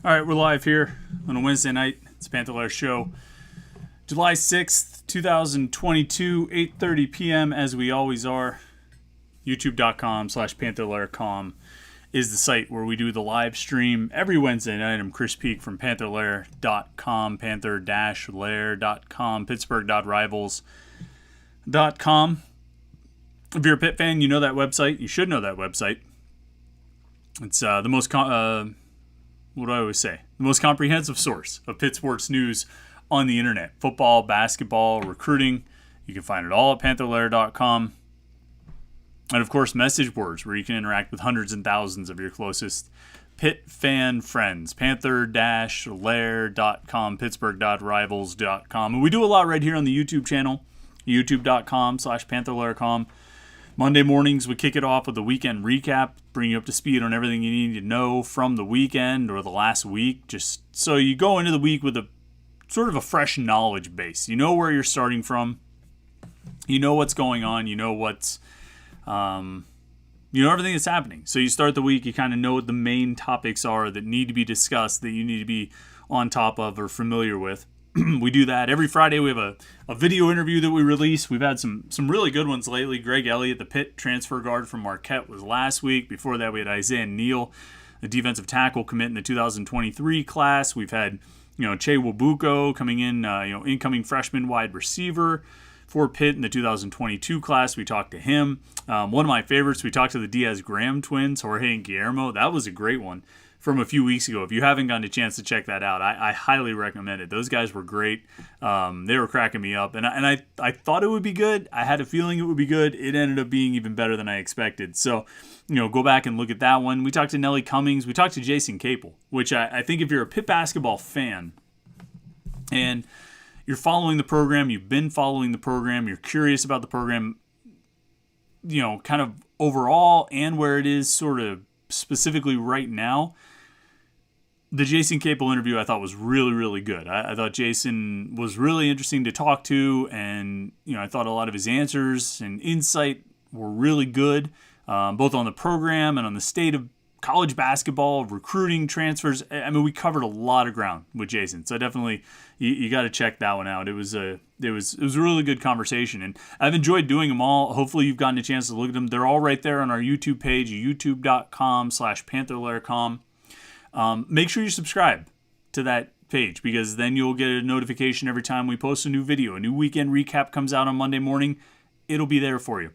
All right, we're live here on a Wednesday night. It's Panther-Lair Show, July 6th, 2022, 8:30 p.m. as we always are. YouTube.com/Panther-Lair.com is the site where we do the live stream every Wednesday night. I'm Chris Peak from Panther-Lair.com, Panther-Lair.com, Pittsburgh.rivals.com. If you're a Pitt fan, you know that website. You should know that website. It's the most... what do I always say? The most comprehensive source of Pitt sports news on the internet. Football, basketball, recruiting. You can find it all at Panther-Lair.com. And of course, message boards where you can interact with hundreds and thousands of your closest Pitt fan friends. Panther-Lair.com, Pittsburgh.rivals.com. And we do a lot right here on the YouTube channel, youtube.com/Panther-Lair.com. Monday mornings, we kick it off with a weekend recap, bring you up to speed on everything you need to know from the weekend or the last week, just so you go into the week with a sort of a fresh knowledge base. You know where you're starting from. You know what's going on. You know what's, everything that's happening. So you start the week, you kind of know what the main topics are that need to be discussed, that you need to be on top of or familiar with. We do that every Friday. We have a video interview that we release. We've had some really good ones lately. Greg Elliott, the Pitt transfer guard from Marquette, was last week. Before that, we had Isaiah Neal, a defensive tackle commit in the 2023 class. We've had, Che Wabuko coming in, incoming freshman wide receiver for Pitt in the 2022 class. We talked to him. One of my favorites, we talked to the Diaz-Graham twins, Jorge and Guillermo. That was a great one from a few weeks ago. If you haven't gotten a chance to check that out, I highly recommend it. Those guys were great. They were cracking me up. And I thought it would be good. I had a feeling it would be good. It ended up being even better than I expected. So, go back and look at that one. We talked to Nellie Cummings. We talked to Jason Capel, which I think if you're a Pitt basketball fan and you're following the program, you've been following the program, you're curious about the program, kind of overall and where it is sort of specifically right now, the Jason Capel interview I thought was really, really good. I thought Jason was really interesting to talk to, and I thought a lot of his answers and insight were really good, both on the program and on the state of college basketball, recruiting, transfers. I mean, we covered a lot of ground with Jason, so definitely you got to check that one out. It was a really good conversation, and I've enjoyed doing them all. Hopefully, you've gotten a chance to look at them. They're all right there on our YouTube page, youtube.com/Panther-Lair.com. Make sure you subscribe to that page, because then you'll get a notification every time we post a new video. A new weekend recap comes out on Monday morning. It'll be there for you.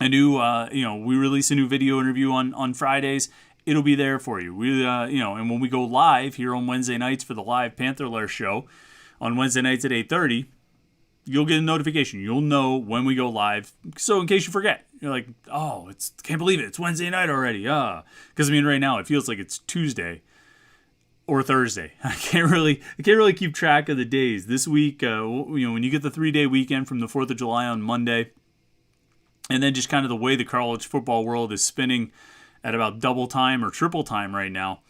We release a new video interview on Fridays. It'll be there for you. And when we go live here on Wednesday nights for the live Panther-Lair Show on Wednesday nights at 8:30, you'll get a notification. You'll know when we go live. So in case you forget, you're like, oh, can't believe it. It's Wednesday night already. Because right now it feels like it's Tuesday or Thursday. I can't really keep track of the days. This week, when you get the 3-day weekend from the 4th of July on Monday, and then just kind of the way the college football world is spinning at about double time or triple time right now.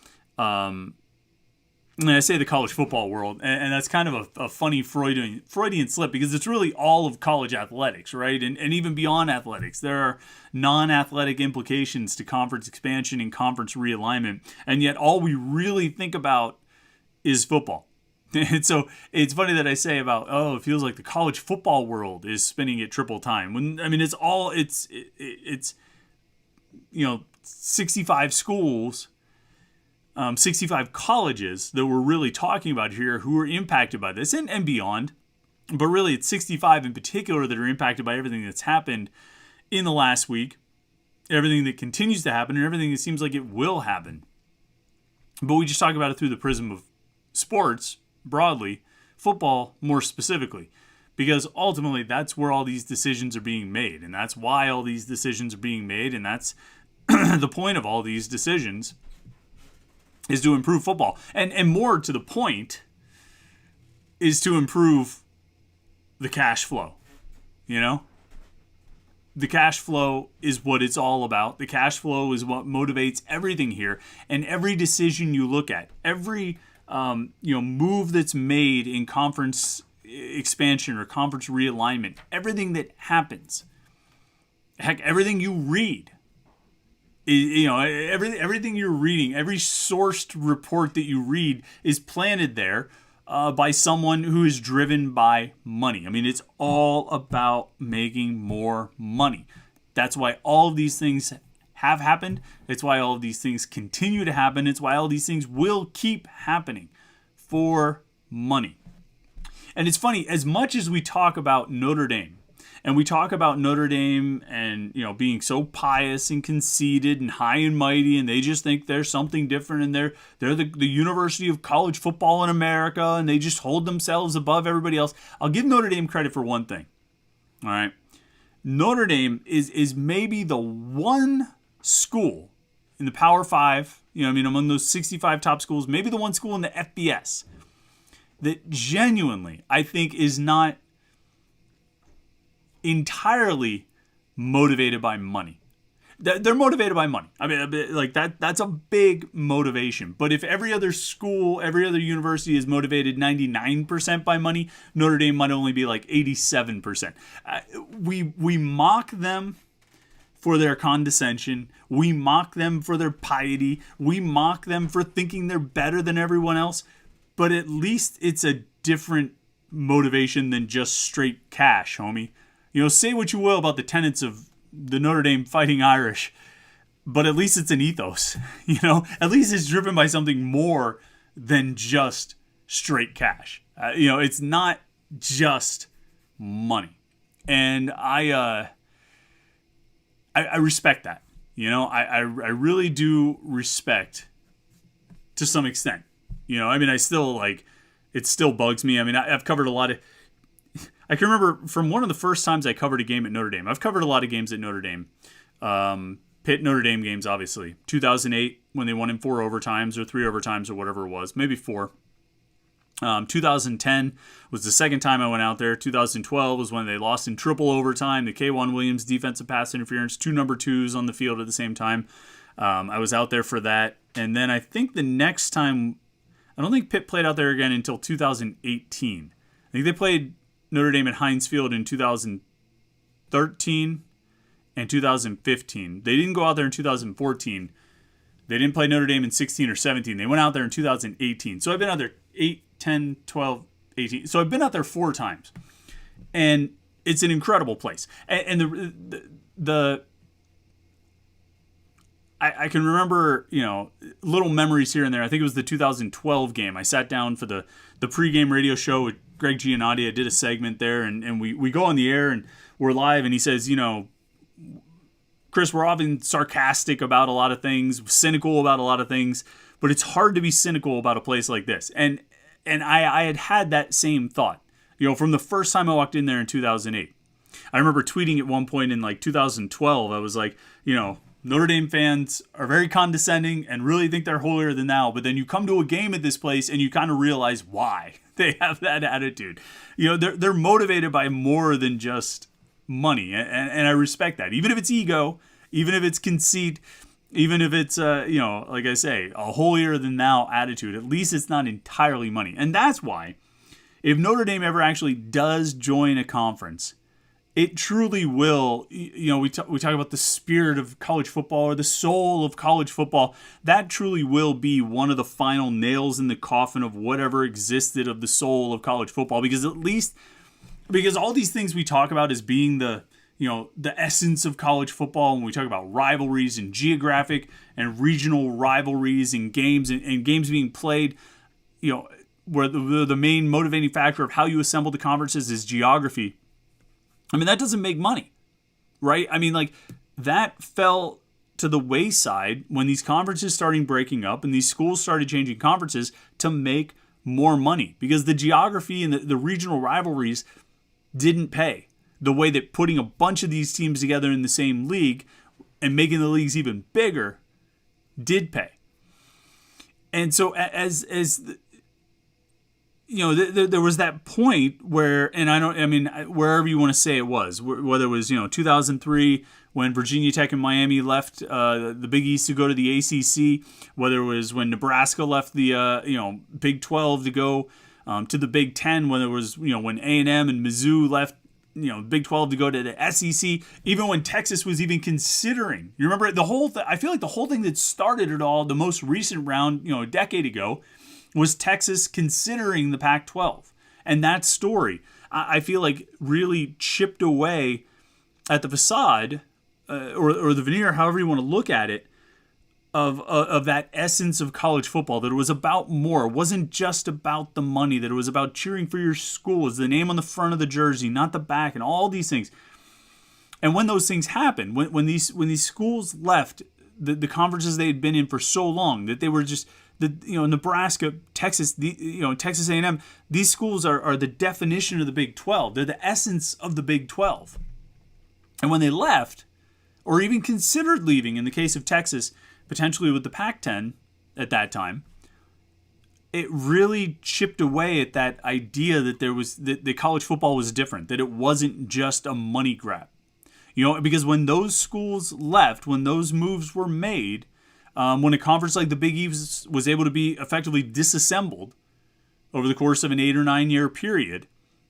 And I say the college football world, and that's kind of a funny Freudian slip, because it's really all of college athletics, right? And even beyond athletics, there are non-athletic implications to conference expansion and conference realignment. And yet all we really think about is football. And so it's funny that I say about, it feels like the college football world is spinning at triple time. When it's 65 schools, 65 colleges that we're really talking about here who are impacted by this and beyond. But really it's 65 in particular that are impacted by everything that's happened in the last week, everything that continues to happen, and everything that seems like it will happen. But we just talk about it through the prism of sports broadly, football more specifically, because ultimately that's where all these decisions are being made, and that's why all these decisions are being made, and that's the point of all these decisions is to improve football. And more to the point is to improve the cash flow. The cash flow is what it's all about. The cash flow is what motivates everything here, and every decision you look at, every move that's made in conference expansion or conference realignment, everything that happens, heck, everything you read Everything you're reading, every sourced report that you read is planted there by someone who is driven by money. I mean, it's all about making more money. That's why all of these things have happened. It's why all of these things continue to happen. It's why all these things will keep happening for money. And it's funny, as much as we talk about Notre Dame, and we talk about Notre Dame and, being so pious and conceited and high and mighty, and they just think they're something different, and they're the University of college football in America, and they just hold themselves above everybody else. I'll give Notre Dame credit for one thing. All right. Notre Dame is maybe the one school in the Power Five, among those 65 top schools, maybe the one school in the FBS that genuinely, I think, is not entirely motivated by money. They're motivated by money. I mean, like that's a big motivation. But if every other school, every other university is motivated 99% by money, Notre Dame might only be like 87%. We mock them for their condescension. We mock them for their piety. We mock them for thinking they're better than everyone else. But at least it's a different motivation than just straight cash, homie. Say what you will about the tenets of the Notre Dame Fighting Irish, but at least it's an ethos. At least it's driven by something more than just straight cash. It's not just money, and I respect that. I really do respect to some extent. I still it still bugs me. I mean, I've covered a lot of. I can remember from one of the first times I covered a game at Notre Dame. I've covered a lot of games at Notre Dame. Pitt Notre Dame games, obviously. 2008, when they won in 4 overtimes or 3 overtimes or whatever it was. Maybe 4. 2010 was the second time I went out there. 2012 was when they lost in triple overtime. The K1 Williams defensive pass interference. 2 number 2s on the field at the same time. I was out there for that. And then I think the next time, I don't think Pitt played out there again until 2018. I think they played Notre Dame at Heinz Field in 2013 and 2015. They didn't go out there in 2014. They didn't play Notre Dame in 16 or 17. They went out there in 2018. So I've been out there 8, 10, 12, 18. So I've been out there 4 times. And it's an incredible place. And I can remember, little memories here and there. I think it was the 2012 game. I sat down for the pregame radio show with Greg Giannotti. I did a segment there, and we go on the air, and we're live, and he says, Chris, we're often sarcastic about a lot of things, cynical about a lot of things, but it's hard to be cynical about a place like this. And I had that same thought, from the first time I walked in there in 2008. I remember tweeting at one point in 2012, I was like, Notre Dame fans are very condescending and really think they're holier than thou, but then you come to a game at this place and you kind of realize why they have that attitude. They're motivated by more than just money, and I respect that. Even if it's ego, even if it's conceit, even if it's, like I say, a holier than thou attitude, at least it's not entirely money. And that's why if Notre Dame ever actually does join a conference, it truly will, we talk about the spirit of college football or the soul of college football. That truly will be one of the final nails in the coffin of whatever existed of the soul of college football. Because all these things we talk about as being the essence of college football, when we talk about rivalries and geographic and regional rivalries and games and games being played, where the main motivating factor of how you assemble the conferences is geography. I mean, that doesn't make money, right? I mean, that fell to the wayside when these conferences started breaking up and these schools started changing conferences to make more money, because the geography and the regional rivalries didn't pay the way that putting a bunch of these teams together in the same league and making the leagues even bigger did pay. And so there was that point where, and wherever you want to say it was, whether it was, 2003 when Virginia Tech and Miami left the Big East to go to the ACC, whether it was when Nebraska left the, Big 12 to go to the Big 10, whether it was, when A&M and Mizzou left, Big 12 to go to the SEC, even when Texas was even considering. You remember the whole I feel like the whole thing that started it all, the most recent round, a decade ago, was Texas considering the Pac-12. And that story, I feel like, really chipped away at the facade or the veneer, however you want to look at it, of that essence of college football, that it was about more. It wasn't just about the money, that it was about cheering for your school, is the name on the front of the jersey, not the back, and all these things. And when those things happened, when these schools left the conferences they had been in for so long, that they were just Nebraska, Texas, Texas A&M, these schools are the definition of the Big 12. They're the essence of the Big 12. And when they left, or even considered leaving, in the case of Texas, potentially with the Pac-10 at that time, it really chipped away at that idea that that college football was different, that it wasn't just a money grab. Because when those schools left, when those moves were made, when a conference like the Big East was able to be effectively disassembled over the course of an 8 or 9 year period,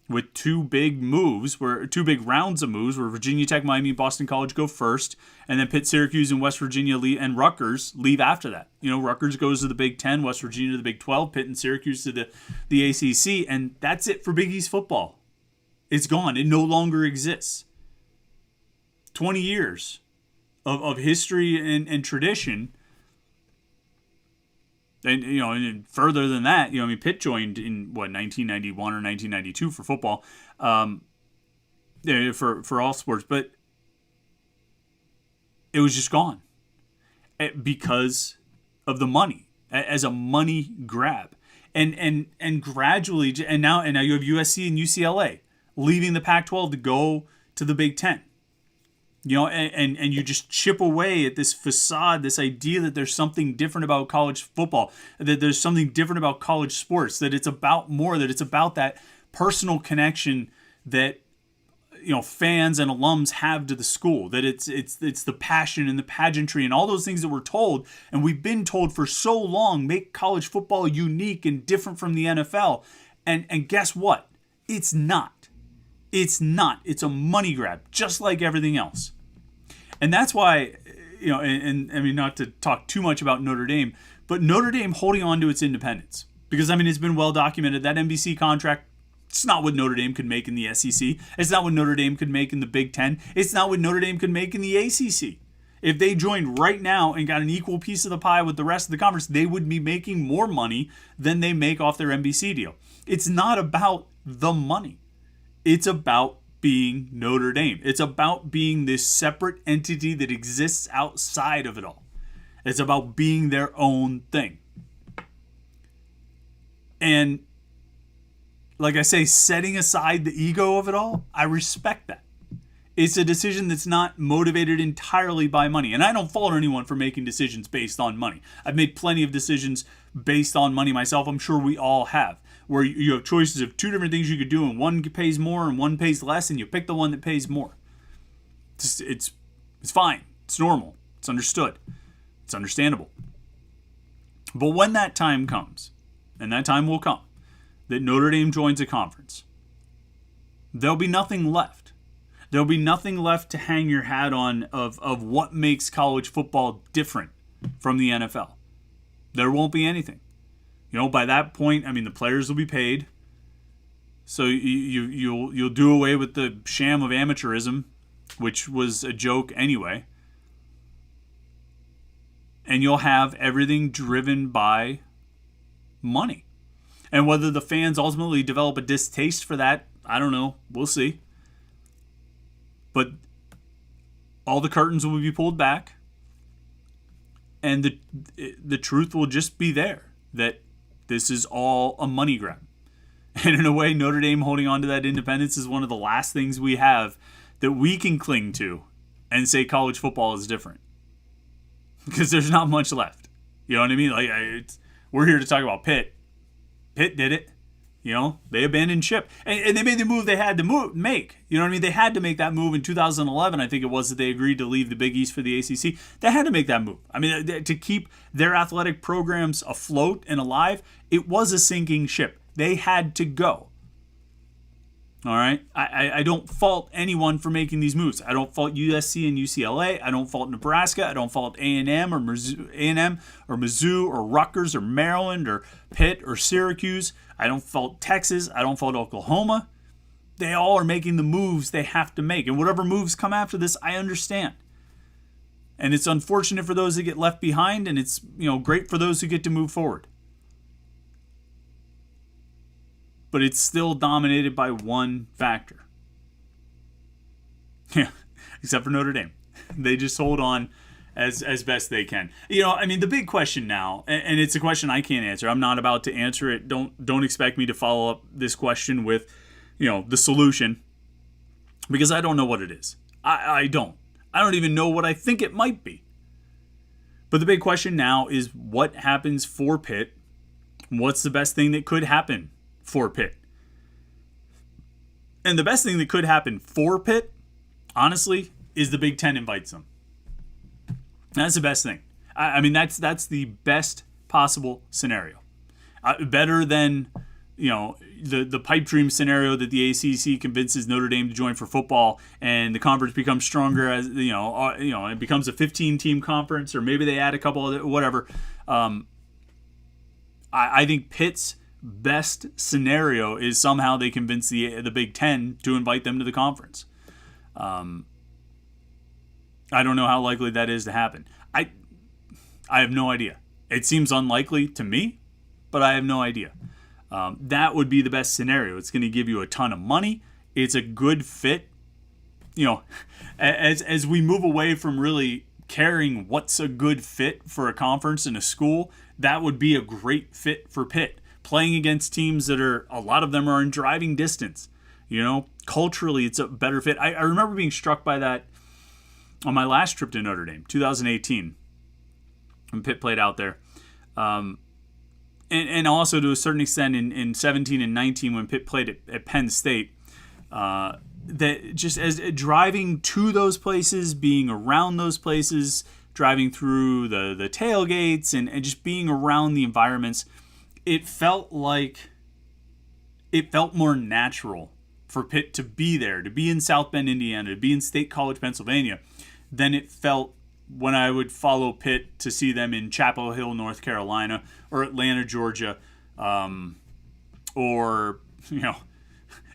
with two big rounds of moves, where Virginia Tech, Miami, Boston College go first, and then Pitt, Syracuse, and West Virginia and Rutgers leave after that. Rutgers goes to the Big 10, West Virginia to the Big 12, Pitt and Syracuse to the ACC, and that's it for Big East football. It's gone. It no longer exists. 20 years of history and tradition. And further than that, Pitt joined in 1991 or 1992 for football, for all sports, but it was just gone because of the money, as a money grab, and gradually, and now you have USC and UCLA leaving the Pac-12 to go to the Big 10. And you just chip away at this facade, this idea that there's something different about college football, that there's something different about college sports, that it's about more, that it's about that personal connection that fans and alums have to the school, that it's the passion and the pageantry and all those things that we're told, and we've been told for so long, make college football unique and different from the NFL. And guess what? It's not. It's not. It's a money grab, just like everything else. And that's why, and I mean, not to talk too much about Notre Dame, but Notre Dame holding on to its independence. Because, it's been well documented that NBC contract, it's not what Notre Dame could make in the SEC. It's not what Notre Dame could make in the Big 10. It's not what Notre Dame could make in the ACC. If they joined right now and got an equal piece of the pie with the rest of the conference, they would be making more money than they make off their NBC deal. It's not about the money. It's about being Notre Dame. It's about being this separate entity that exists outside of it all. It's about being their own thing. And like I say, setting aside the ego of it all, I respect that. It's a decision that's not motivated entirely by money. And I don't fault anyone for making decisions based on money. I've made plenty of decisions based on money myself. I'm sure we all have, where you have choices of two different things you could do, and one pays more and one pays less, and you pick the one that pays more. It's fine. It's normal. It's understood. It's understandable. But when that time comes, and that time will come, that Notre Dame joins a conference, there'll be nothing left. There'll be nothing left to hang your hat on of what makes college football different from the NFL. There won't be anything. By that point, the players will be paid. So you'll do away with the sham of amateurism, which was a joke anyway. And you'll have everything driven by money. And whether the fans ultimately develop a distaste for that, I don't know. We'll see. But all the curtains will be pulled back. And the truth will just be there. That this is all a money grab. And in a way, Notre Dame holding on to that independence is one of the last things we have that we can cling to and say college football is different. Because there's not much left. You know what I mean? We're here to talk about Pitt. Pitt did it. They abandoned ship. And they made the move they had to make. They had to make that move in 2011, I think it was, that they agreed to leave the Big East for the ACC. They had to make that move. To keep their athletic programs afloat and alive, it was a sinking ship. They had to go. All right. I don't fault anyone for making these moves. I don't fault USC and UCLA. I don't fault Nebraska. I don't fault A&M or Mizzou or Rutgers or Maryland or Pitt or Syracuse. I don't fault Texas. I don't fault Oklahoma. They all are making the moves they have to make. And whatever moves come after this, I understand. And it's unfortunate for those that get left behind, and it's, great for those who get to move forward. But it's still dominated by one factor. Yeah, except for Notre Dame. They just hold on as best they can. The big question now, and it's a question I can't answer. I'm not about to answer it. Don't expect me to follow up this question with, the solution, because I don't know what it is. I don't. I don't even know what I think it might be. But the big question now is what happens for Pitt? What's the best thing that could happen for Pitt? And the best thing that could happen for Pitt, honestly, is the Big Ten invites them. That's the best thing. That's the best possible scenario. Better than, the pipe dream scenario that the ACC convinces Notre Dame to join for football, and the conference becomes stronger as it becomes a 15-team conference, or maybe they add a couple of whatever. I think Pitt's best scenario is somehow they convince the Big Ten to invite them to the conference. I don't know how likely that is to happen. I have no idea. It seems unlikely to me, but I have no idea. That would be the best scenario. It's going to give you a ton of money. It's a good fit. As we move away from really caring what's a good fit for a conference and a school, that would be a great fit for Pitt. Playing against teams that a lot of them are in driving distance. Culturally, it's a better fit. I remember being struck by that on my last trip to Notre Dame, 2018, when Pitt played out there. And also to a certain extent in 17 and 19 when Pitt played at Penn State, that just as driving to those places, being around those places, driving through the tailgates and just being around the environments, it felt more natural for Pitt to be there, to be in South Bend, Indiana, to be in State College, Pennsylvania, than it felt when I would follow Pitt to see them in Chapel Hill, North Carolina, or Atlanta, Georgia, or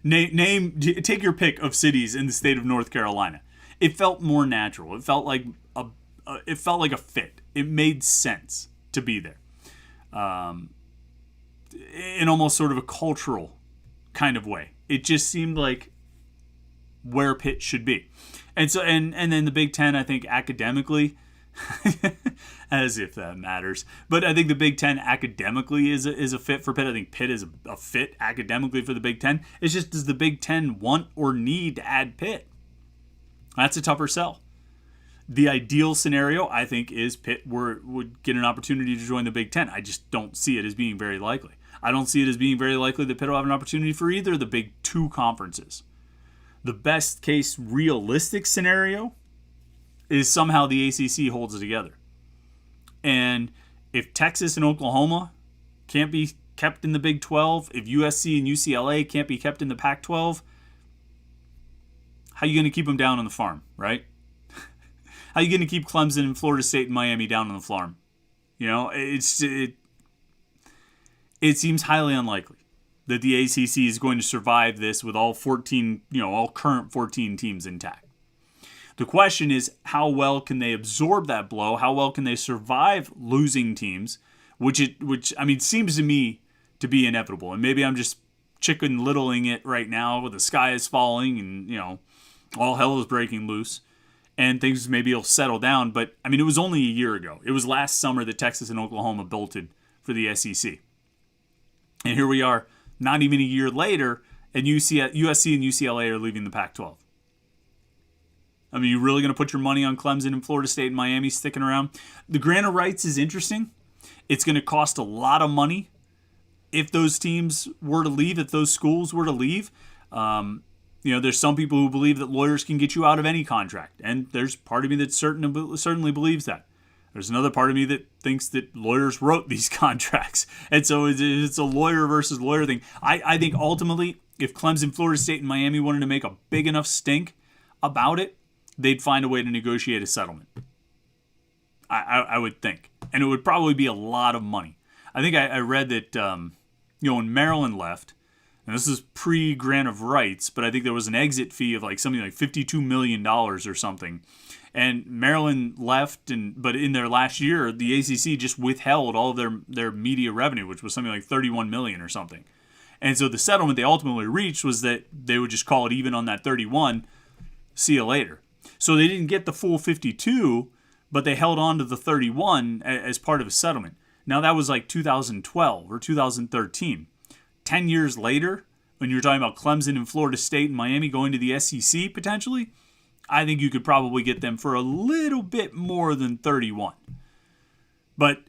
take your pick of cities in the state of North Carolina. It felt more natural. It felt like a fit. It made sense to be there, in almost sort of a cultural kind of way. It just seemed like where Pitt should be. And so, and then the Big Ten, I think academically, as if that matters, but I think the Big Ten academically is a fit for Pitt. I think Pitt is a fit academically for the Big Ten. It's just, does the Big Ten want or need to add Pitt? That's a tougher sell. The ideal scenario, I think, is Pitt would get an opportunity to join the Big Ten. I just don't see it as being very likely. I don't see it as being very likely that Pitt will have an opportunity for either of the big two conferences. The best case realistic scenario is somehow the ACC holds it together. And if Texas and Oklahoma can't be kept in the Big 12, if USC and UCLA can't be kept in the Pac-12, how are you going to keep them down on the farm, right? How are you going to keep Clemson and Florida State and Miami down on the farm? It seems highly unlikely that the ACC is going to survive this with all current 14 teams intact. The question is, how well can they absorb that blow? How well can they survive losing teams, which seems to me to be inevitable. And maybe I'm just chicken littling it right now, where the sky is falling and all hell is breaking loose, and things maybe will settle down. But it was only a year ago. It was last summer that Texas and Oklahoma bolted for the SEC, and here we are. Not even a year later, and USC and UCLA are leaving the Pac-12. You really going to put your money on Clemson and Florida State and Miami sticking around? The grant of rights is interesting. It's going to cost a lot of money if those teams were to leave, if those schools were to leave. There's some people who believe that lawyers can get you out of any contract, and there's part of me that certainly believes that. There's another part of me that thinks that lawyers wrote these contracts. And so it's a lawyer versus lawyer thing. I think ultimately if Clemson, Florida State, and Miami wanted to make a big enough stink about it, they'd find a way to negotiate a settlement. I would think. And it would probably be a lot of money. I think I read that, when Maryland left, and this is pre-grant of rights, but I think there was an exit fee of like something like $52 million or something. And Maryland left, but in their last year, the ACC just withheld all of their media revenue, which was something like $31 million or something. And so the settlement they ultimately reached was that they would just call it even on that 31, see you later. So they didn't get the full 52, but they held on to the 31 as part of a settlement. Now that was like 2012 or 2013. 10 years later, when you're talking about Clemson and Florida State and Miami going to the SEC potentially, I think you could probably get them for a little bit more than 31. But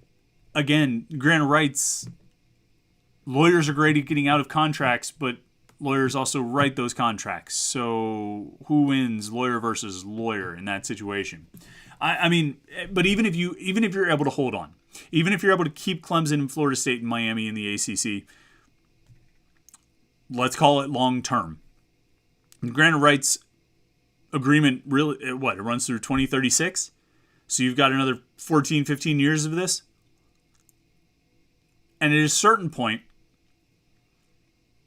again, grant of rights, lawyers are great at getting out of contracts, but lawyers also write those contracts. So who wins, lawyer versus lawyer in that situation? I mean, but even if you're able to hold on, even if you're able to keep Clemson and Florida State and Miami in the ACC, let's call it long term. Grant of rights agreement really, it runs through 2036. So you've got another 14, 15 years of this. And at a certain point,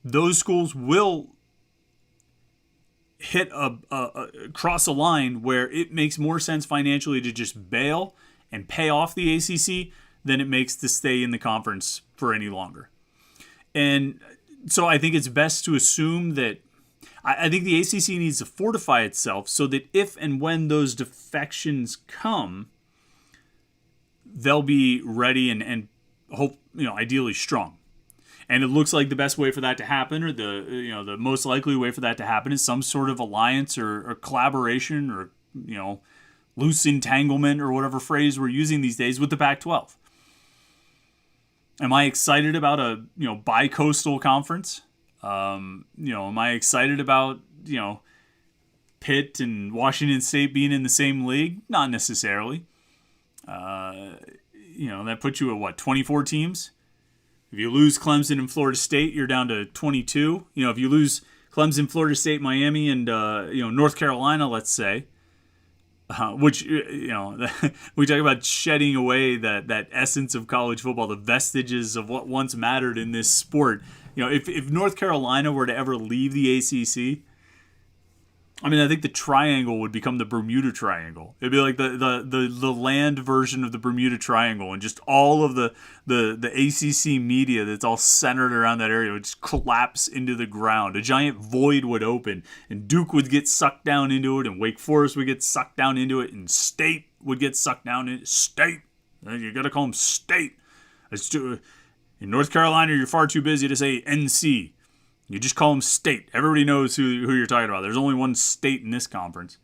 those schools will hit cross a line where it makes more sense financially to just bail and pay off the ACC than it makes to stay in the conference for any longer. And so I think it's best to assume that I think the ACC needs to fortify itself so that if and when those defections come, they'll be ready and hope, ideally strong. And it looks like the best way for that to happen, or the most likely way for that to happen, is some sort of alliance or collaboration or loose entanglement or whatever phrase we're using these days with the Pac-12. Am I excited about a bi-coastal conference? Am I excited about Pitt and Washington State being in the same league? Not necessarily. That puts you at 24 teams. If you lose Clemson and Florida State, you're down to 22. If you lose Clemson, Florida State, Miami, and North Carolina, let's say, which we talk about shedding away that essence of college football, the vestiges of what once mattered in this sport. If North Carolina were to ever leave the ACC, I think the triangle would become the Bermuda Triangle. It'd be like the land version of the Bermuda Triangle, and just all of the ACC media that's all centered around that area would just collapse into the ground. A giant void would open, and Duke would get sucked down into it, and Wake Forest would get sucked down into it, and State would get sucked down into it. State. You got to call them State. In North Carolina, you're far too busy to say NC. You just call them State. Everybody knows who you're talking about. There's only one state in this conference.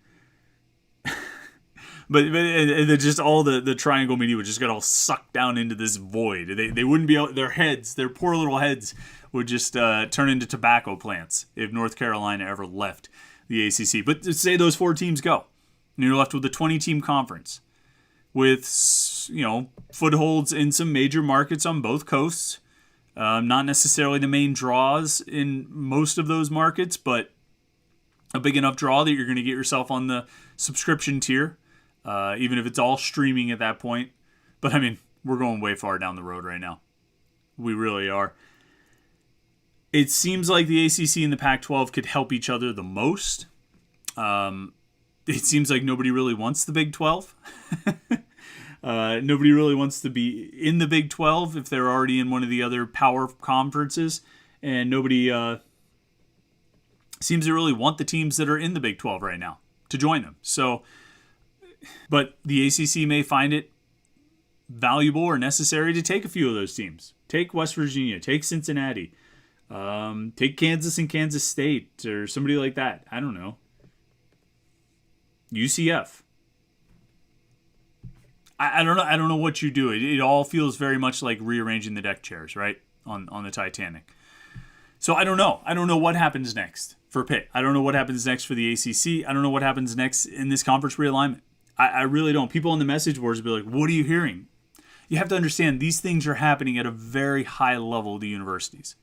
but just all the triangle media would just get all sucked down into this void. They wouldn't be able, their poor little heads would just turn into tobacco plants if North Carolina ever left the ACC. But say those 4 teams go, and you're left with a 20-team conference with footholds in some major markets on both coasts. Not necessarily the main draws in most of those markets, but a big enough draw that you're going to get yourself on the subscription tier, even if it's all streaming at that point. But we're going way far down the road right now. We really are. It seems like the ACC and the Pac-12 could help each other the most. It seems like nobody really wants the Big 12. Nobody really wants to be in the Big 12 if they're already in one of the other power conferences. And nobody seems to really want the teams that are in the Big 12 right now to join them. So, but the ACC may find it valuable or necessary to take a few of those teams. Take West Virginia. Take Cincinnati. Take Kansas and Kansas State or somebody like that. I don't know. UCF. I don't know. I don't know what you do. It all feels very much like rearranging the deck chairs, right, on the Titanic. So I don't know. I don't know what happens next for Pitt. I don't know what happens next for the ACC. I don't know what happens next in this conference realignment. I really don't. People on the message boards will be like, "What are you hearing?" You have to understand these things are happening at a very high level of the universities,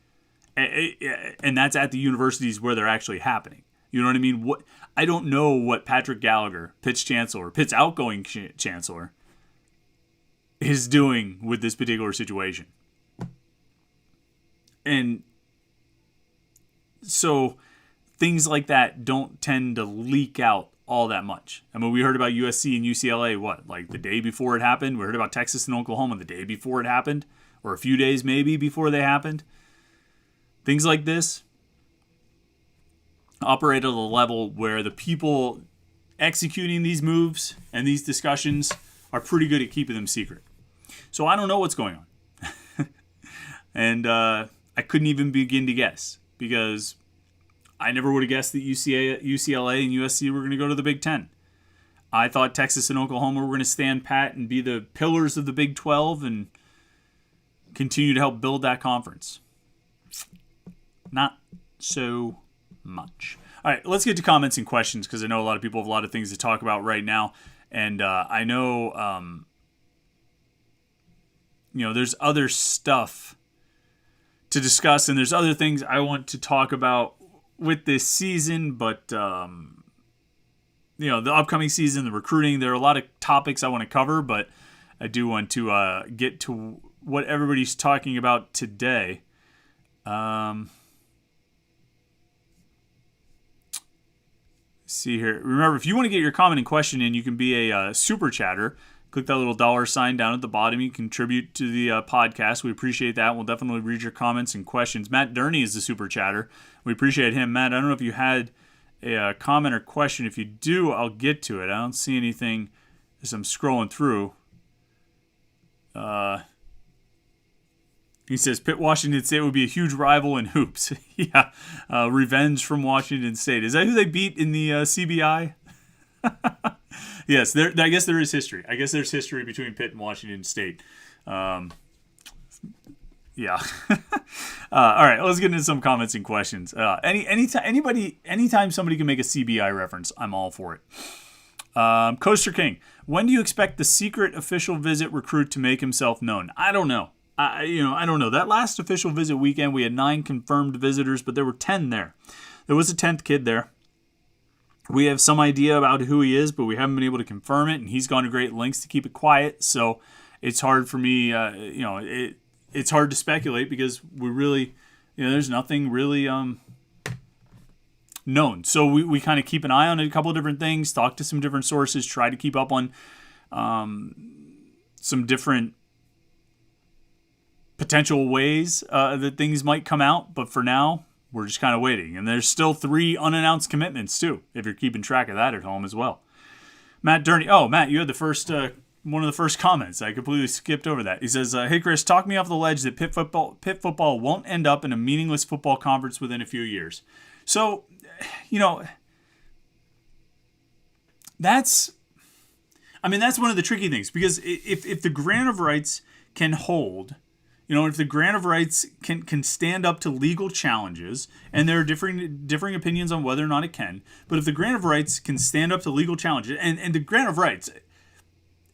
And that's at the universities where they're actually happening. You know what I mean? I don't know what Patrick Gallagher, Pitt's chancellor, Pitt's outgoing chancellor, is doing with this particular situation. And so things like that don't tend to leak out all that much. I mean, we heard about USC and UCLA, like the day before it happened? We heard about Texas and Oklahoma the day before it happened, or a few days maybe before they happened. Things like this operate at a level where the people executing these moves and these discussions are pretty good at keeping them secret. So I don't know what's going on. And I couldn't even begin to guess, because I never would have guessed that UCLA and USC were going to go to the Big Ten. I thought Texas and Oklahoma were going to stand pat and be the pillars of the Big 12 and continue to help build that conference. Not so much. All right, let's get to comments and questions, because I know a lot of people have a lot of things to talk about right now. And I know, there's other stuff to discuss, and there's other things I want to talk about with this season, but the upcoming season, the recruiting, there are a lot of topics I want to cover, but I do want to get to what everybody's talking about today. See here. Remember, if you want to get your comment and question in, you can be a super chatter. Click that little $sign down at the bottom. You contribute to the podcast. We appreciate that. We'll definitely read your comments and questions. Matt Durney is the super chatter. We appreciate him. Matt, I don't know if you had a comment or question. If you do, I'll get to it. I don't see anything as I'm scrolling through. He says, Pitt, Washington State would be a huge rival in hoops. Yeah. Revenge from Washington State. Is that who they beat in the CBI? Yes, I guess there is history. I guess there's history between Pitt and Washington State. Yeah. All right, let's get into some comments and questions. Anytime somebody can make a CBI reference, I'm all for it. Coaster King, when do you expect the secret official visit recruit to make himself known? I don't know. I don't know. That last official visit weekend, we had 9 confirmed visitors, but there were 10 there. There was a 10th kid there. We have some idea about who he is, but we haven't been able to confirm it, and he's gone to great lengths to keep it quiet. So it's hard for me, it's hard to speculate, because we really, there's nothing really known. So we kind of keep an eye on a couple of different things, talk to some different sources, try to keep up on some different potential ways that things might come out. But for now, we're just kind of waiting. And there's still 3 unannounced commitments, too, if you're keeping track of that at home as well. Matt Durney. Oh, Matt, you had the first one of the first comments. I completely skipped over that. He says, hey, Chris, talk me off the ledge that Pitt football won't end up in a meaningless football conference within a few years. So, that's one of the tricky things, because if the grant of rights can hold, if the grant of rights can stand up to legal challenges, and there are differing opinions on whether or not it can, but if the grant of rights can stand up to legal challenges, and the grant of rights,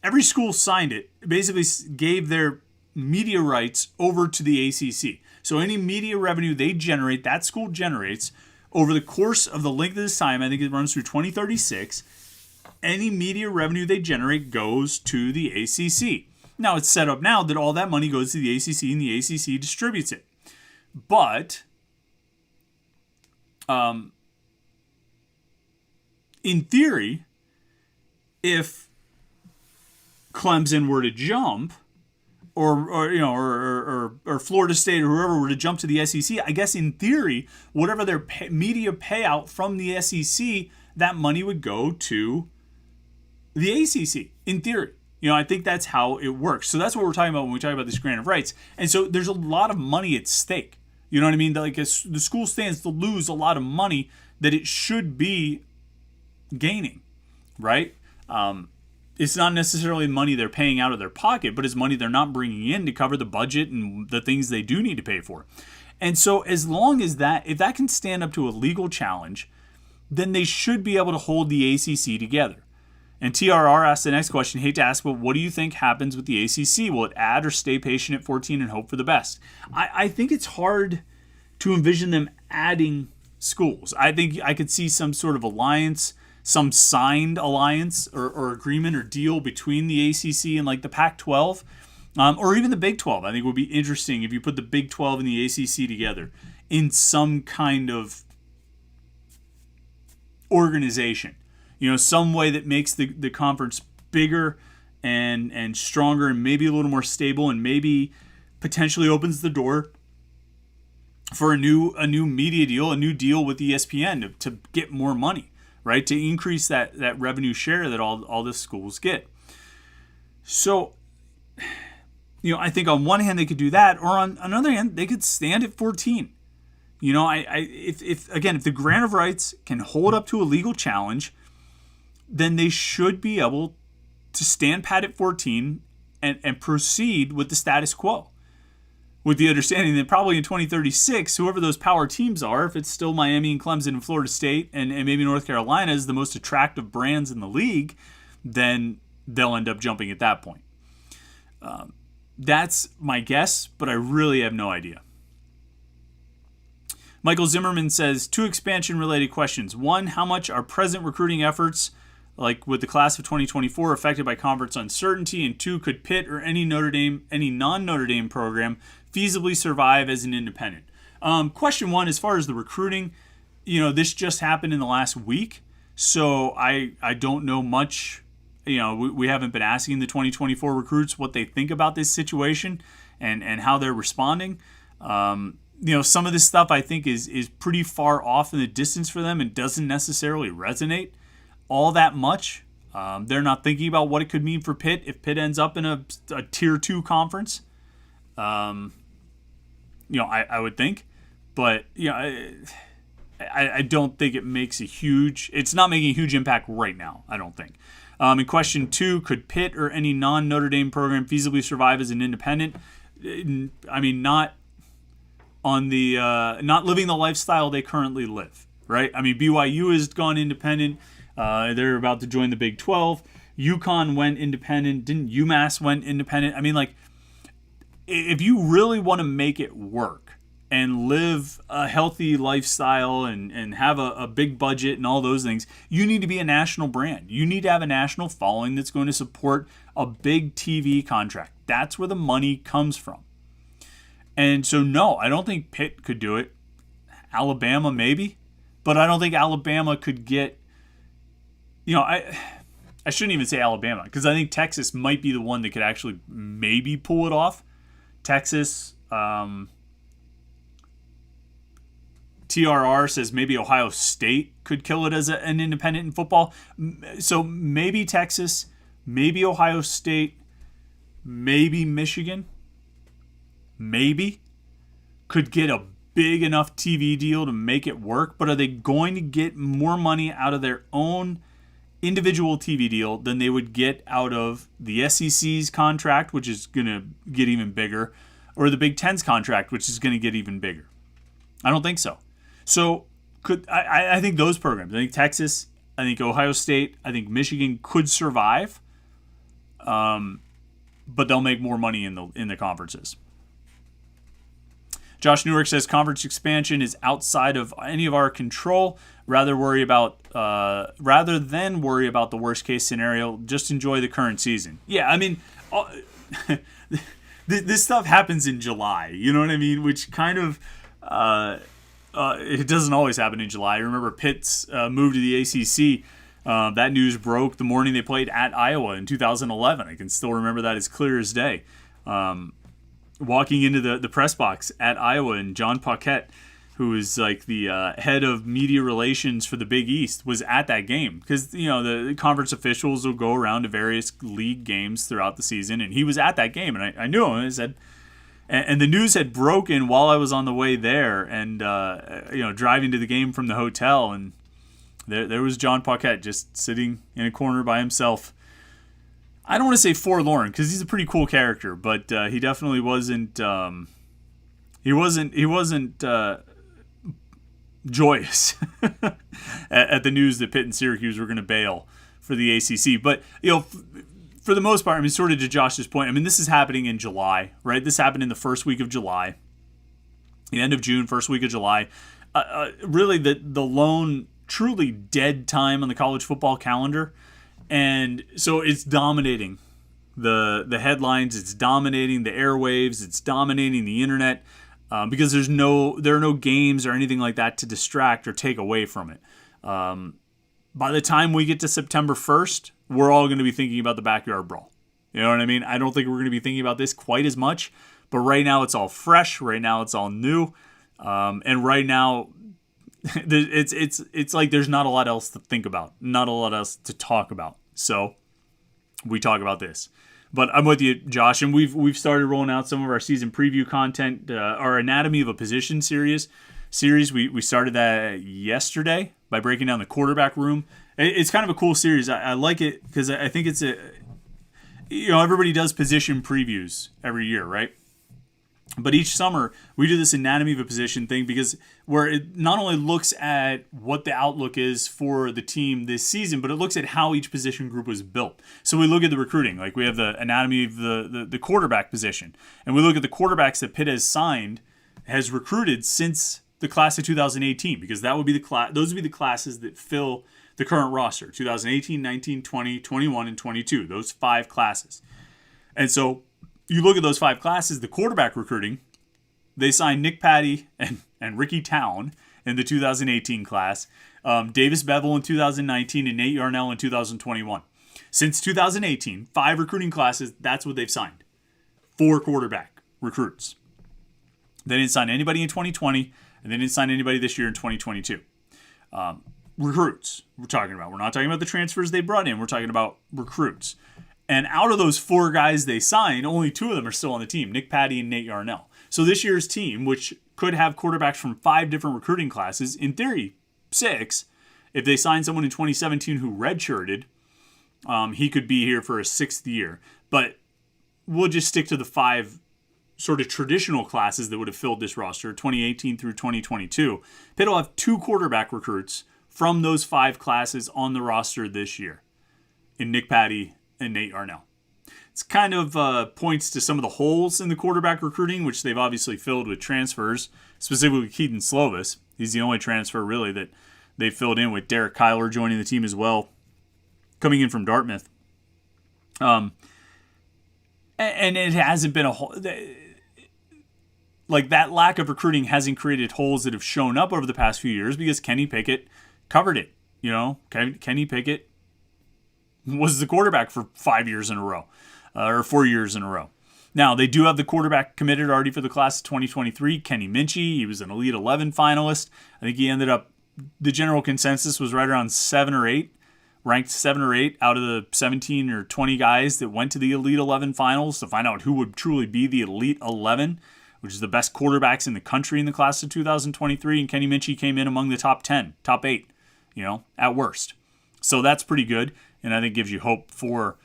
every school signed it, basically gave their media rights over to the ACC. So any media revenue they generate, that school generates, over the course of the length of this time, I think it runs through 2036, any media revenue they generate goes to the ACC. Now, it's set up now that all that money goes to the ACC, and the ACC distributes it. But in theory, if Clemson were to jump, or Florida State or whoever were to jump to the SEC, I guess in theory, whatever their media payout from the SEC, that money would go to the ACC, in theory. I think that's how it works. So that's what we're talking about when we talk about this grant of rights. And so there's a lot of money at stake. You know what I mean? Like, the school stands to lose a lot of money that it should be gaining, right? It's not necessarily money they're paying out of their pocket, but it's money they're not bringing in to cover the budget and the things they do need to pay for. And so as long as if that can stand up to a legal challenge, then they should be able to hold the ACC together. And TRR asked the next question. Hate to ask, but what do you think happens with the ACC? Will it add or stay patient at 14 and hope for the best? I think it's hard to envision them adding schools. I think I could see some sort of alliance, some signed alliance or agreement or deal between the ACC and like the Pac-12, or even the Big 12. I think it would be interesting if you put the Big 12 and the ACC together in some kind of organization. Some way that makes the conference bigger and stronger and maybe a little more stable, and maybe potentially opens the door for a new media deal, a new deal with ESPN to get more money, right? To increase that revenue share that all the schools get. So, I think on one hand they could do that, or on another hand they could stand at 14. If the grant of rights can hold up to a legal challenge, then they should be able to stand pat at 14 and proceed with the status quo, with the understanding that probably in 2036, whoever those power teams are, if it's still Miami and Clemson and Florida State and maybe North Carolina is the most attractive brands in the league, then they'll end up jumping at that point. That's my guess, but I really have no idea. Michael Zimmerman says, 2 expansion-related questions. 1, how much are present recruiting efforts, like with the class of 2024, affected by conference uncertainty? And 2, could Pitt or any non-Notre Dame program feasibly survive as an independent? Question 1, as far as the recruiting, this just happened in the last week, so I don't know much. We haven't been asking the 2024 recruits what they think about this situation and how they're responding. Some of this stuff I think is pretty far off in the distance for them and doesn't necessarily resonate all that much. They're not thinking about what it could mean for Pitt if Pitt ends up in a tier 2 conference. I would think, but I don't think it makes it's not making a huge impact right now, I don't think. In question 2, could Pitt or any non-Notre Dame program feasibly survive as an independent? I mean, not living the lifestyle they currently live, right? I mean, BYU has gone independent. They're about to join the Big 12. UConn went independent. Didn't UMass went independent? I mean, like, if you really want to make it work and live a healthy lifestyle and have a big budget and all those things, you need to be a national brand. You need to have a national following that's going to support a big TV contract. That's where the money comes from. And so, no, I don't think Pitt could do it. Alabama, maybe. But I don't think Alabama could get, I shouldn't even say Alabama, because I think Texas might be the one that could actually maybe pull it off. Texas, TRR says maybe Ohio State could kill it as an independent in football. So maybe Texas, maybe Ohio State, maybe Michigan, maybe could get a big enough TV deal to make it work. But are they going to get more money out of their own individual TV deal than they would get out of the SEC's contract, which is going to get even bigger, or the Big Ten's contract, which is going to get even bigger? I don't think so. So I think those programs, I think Texas, I think Ohio State, I think Michigan could survive, but they'll make more money in the conferences. Josh Newark says conference expansion is outside of any of our control. Rather than worry about the worst case scenario, just enjoy the current season. Yeah, I mean, this stuff happens in July. You know what I mean? Which kind of it doesn't always happen in July. I remember Pitt's move to the ACC. That news broke the morning they played at Iowa in 2011. I can still remember that as clear as day. Walking into the press box at Iowa, and John Paquette, who is like the head of media relations for the Big East, was at that game. Because, the conference officials will go around to various league games throughout the season, and he was at that game. And I knew him, and I said... And the news had broken while I was on the way there, and driving to the game from the hotel, and there was John Paquette just sitting in a corner by himself. I don't want to say forlorn, because he's a pretty cool character, but he definitely wasn't. He wasn't joyous at the news that Pitt and Syracuse were going to bail for the ACC, but for the most part, I mean, sort of to Josh's point, I mean, this is happening in July, right? This happened in the first week of July. the end of June, first week of July. Really the lone truly dead time on the college football calendar. And so it's dominating the headlines, it's dominating the airwaves, it's dominating the internet, because there are no games or anything like that to distract or take away from it. By the time we get to September 1st, we're all going to be thinking about the backyard brawl. You know what I mean? I don't think we're going to be thinking about this quite as much, but right now it's all fresh. Right now it's all new. And right now it's like there's not a lot else to think about, not a lot else to talk about. So we talk about this. But I'm with you, Josh, and we've started rolling out some of our season preview content, our Anatomy of a Position series. We started that yesterday by breaking down the quarterback room. It's kind of a cool series. I like it because I think it's everybody does position previews every year, right? But each summer we do this Anatomy of a Position thing because where it not only looks at what the outlook is for the team this season, but it looks at how each position group was built. So we look at the recruiting, like we have the anatomy of the quarterback position, and we look at the quarterbacks that Pitt has recruited since the class of 2018, because that would be those would be the classes that fill the current roster: 2018, 19, 20, 21, and 22. Those 5 classes. And so you look at those 5 classes, the quarterback recruiting, they signed Nick Patty and Ricky Town in the 2018 class, Davis Bevel in 2019, and Nate Yarnell in 2021. Since 2018, 5 recruiting classes, that's what they've signed. 4 quarterback recruits. They didn't sign anybody in 2020, and they didn't sign anybody this year in 2022. Recruits, we're talking about. We're not talking about the transfers they brought in. We're talking about recruits. And out of those 4 guys they signed, only 2 of them are still on the team, Nick Patty and Nate Yarnell. So this year's team, which could have quarterbacks from 5 different recruiting classes, in theory, 6, if they sign someone in 2017 who redshirted, he could be here for a 6th year. But we'll just stick to the 5 sort of traditional classes that would have filled this roster, 2018 through 2022. Pitt will have 2 quarterback recruits from those 5 classes on the roster this year, in Nick Patty and Nate Yarnell. It's kind of points to some of the holes in the quarterback recruiting, which they've obviously filled with transfers, specifically Keaton Slovis. He's the only transfer really that they filled in, with Derek Kyler joining the team as well, coming in from Dartmouth. And it hasn't been a hole. Like, that lack of recruiting hasn't created holes that have shown up over the past few years, because Kenny Pickett covered it. You know, Kenny Pickett was the quarterback for 5 years in a row, or 4 years in a row. Now, they do have the quarterback committed already for the class of 2023, Kenny Minchie. He was an Elite 11 finalist. I think he ended up, the general consensus was right around 7 or 8, ranked 7 or 8 out of the 17 or 20 guys that went to the Elite 11 finals to find out who would truly be the Elite 11, which is the best quarterbacks in the country in the class of 2023. And Kenny Minchie came in among the top 10, top 8, at worst. So that's pretty good, and I think gives you hope for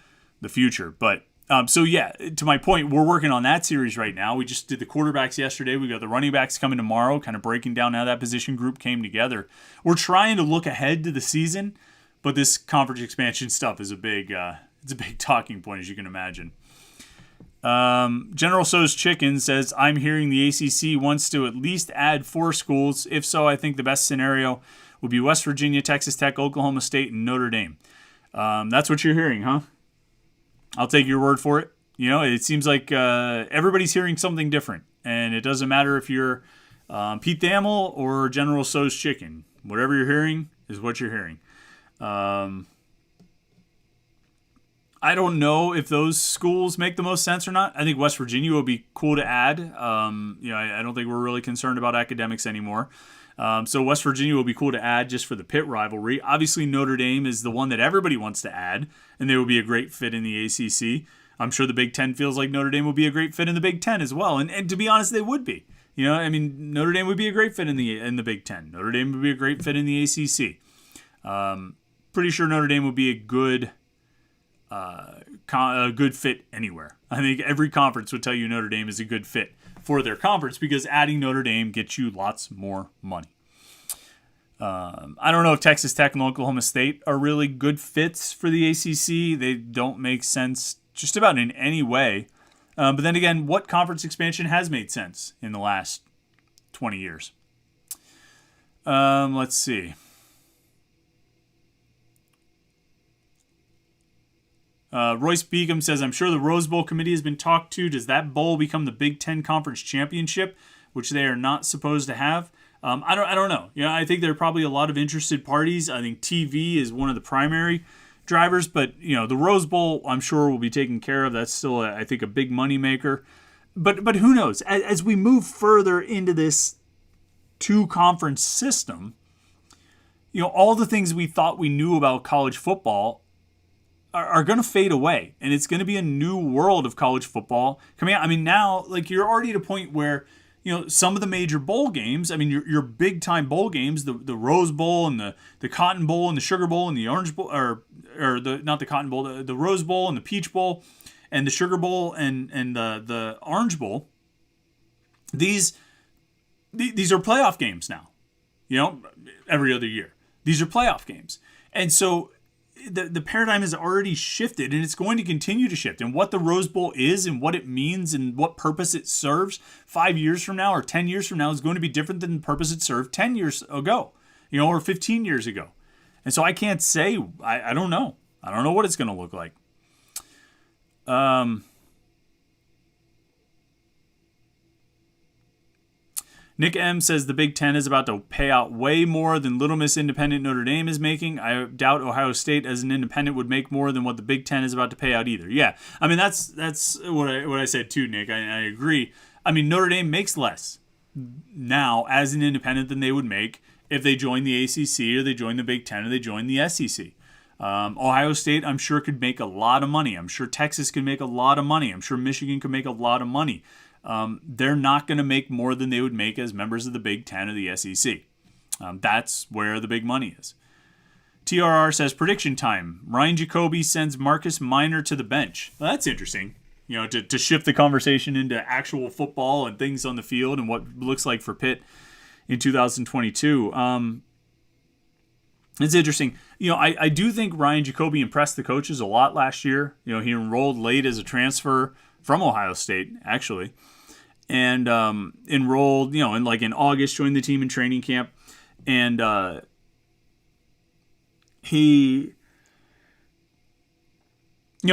the future. But to my point, we're working on that series right now. We just did the quarterbacks yesterday. We got the running backs coming tomorrow, kind of breaking down how that position group came together. We're trying to look ahead to the season, but this conference expansion stuff is a big talking point, as you can imagine. General So's Chicken says, I'm hearing the ACC wants to at least add 4 schools. If so, I think the best scenario would be West Virginia, Texas Tech, Oklahoma State, and Notre Dame. That's what you're hearing, huh? I'll take your word for it. It seems like everybody's hearing something different, and it doesn't matter if you're Pete Thamel or General So's Chicken. Whatever you're hearing is what you're hearing. I don't know if those schools make the most sense or not. I think West Virginia would be cool to add. I don't think we're really concerned about academics anymore. So West Virginia will be cool to add just for the Pitt rivalry. Obviously, Notre Dame is the one that everybody wants to add, and they would be a great fit in the ACC. I'm sure the Big Ten feels like Notre Dame would be a great fit in the Big Ten as well. And to be honest, they would be. Notre Dame would be a great fit in the Big Ten. Notre Dame would be a great fit in the ACC. Pretty sure Notre Dame would be a good fit anywhere. I think every conference would tell you Notre Dame is a good fit for their conference, because adding Notre Dame gets you lots more money. I don't know if Texas Tech and Oklahoma State are really good fits for the ACC. They don't make sense just about in any way. But then again, what conference expansion has made sense in the last 20 years. Let's see. Royce Beacom says, I'm sure the Rose Bowl committee has been talked to. Does that bowl become the Big Ten Conference Championship, which they are not supposed to have? I don't know. I think there are probably a lot of interested parties. I think TV is one of the primary drivers, but the Rose Bowl, I'm sure, will be taken care of. That's still, I think, a big moneymaker. But who knows? As we move further into this two-conference system, all the things we thought we knew about college football are going to fade away, and it's going to be a new world of college football coming out. I mean, now, you're already at a point where, some of the major bowl games, I mean, your big-time bowl games, the Rose Bowl and the Cotton Bowl and the Sugar Bowl and the Orange Bowl, or not the Cotton Bowl, the Rose Bowl and the Peach Bowl and the Sugar Bowl and the Orange Bowl, these are playoff games now, every other year. These are playoff games. And so the paradigm has already shifted, and it's going to continue to shift. And what the Rose Bowl is and what it means and what purpose it serves 5 years from now or 10 years from now is going to be different than the purpose it served 10 years ago, or 15 years ago. And so I can't say, I don't know. I don't know what it's going to look like. Nick M says the Big Ten is about to pay out way more than Little Miss Independent Notre Dame is making. I doubt Ohio State as an independent would make more than what the Big Ten is about to pay out either. Yeah, I mean that's what I said too, Nick. I agree. I mean Notre Dame makes less now as an independent than they would make if they joined the ACC or they joined the Big Ten or they joined the SEC. Ohio State, I'm sure, could make a lot of money. I'm sure Texas could make a lot of money. I'm sure Michigan could make a lot of money. They're not going to make more than they would make as members of the Big Ten or the SEC. That's where the big money is. TRR says, prediction time. Ryan Jacoby sends Marcus Minor to the bench. Well, that's interesting, to shift the conversation into actual football and things on the field and what it looks like for Pitt in 2022. It's interesting. I do think Ryan Jacoby impressed the coaches a lot last year. He enrolled late as a transfer from Ohio State, actually. And enrolled, in August, joined the team in training camp. And he,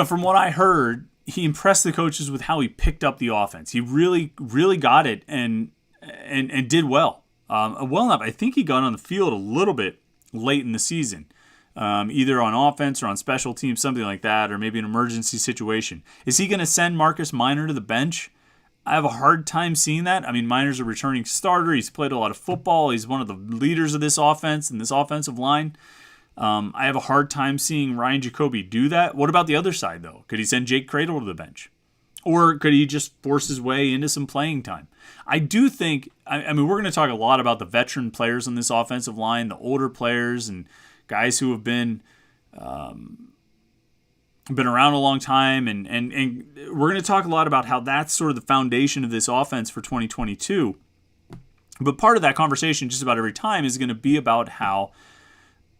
from what I heard, he impressed the coaches with how he picked up the offense. He really, really got it and did well. Well enough. I think he got on the field a little bit late in the season, either on offense or on special teams, something like that, or maybe an emergency situation. Is he going to send Marcus Minor to the bench? I have a hard time seeing that. I mean, Minor's a returning starter. He's played a lot of football. He's one of the leaders of this offense and this offensive line. I have a hard time seeing Ryan Jacoby do that. What about the other side, though? Could he send Jake Cradle to the bench? Or could he just force his way into some playing time? I do think, I mean, we're going to talk a lot about the veteran players on this offensive line, the older players and guys who have been around a long time. And we're going to talk a lot about how that's sort of the foundation of this offense for 2022. But part of that conversation just about every time is going to be about how